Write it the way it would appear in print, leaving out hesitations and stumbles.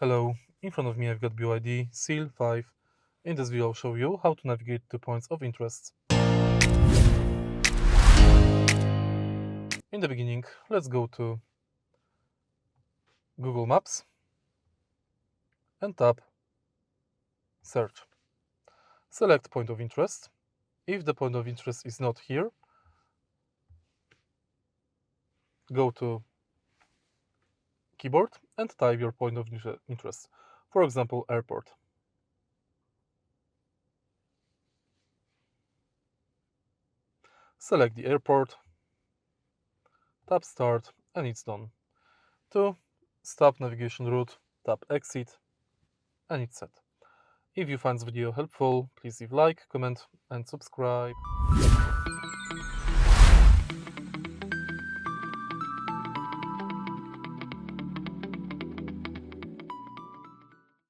Hello, in front of me I've got BYD SEAL 5. In this video I'll show you how to navigate to points of interest. In the beginning, let's go to Google Maps and tap Search. Select point of interest. If the point of interest is not here, go to keyboard and type your point of interest. For example, airport. Select the airport, tap Start, and it's done. To stop navigation route, tap Exit, and it's set. If you find this video helpful, please leave like, comment, and subscribe.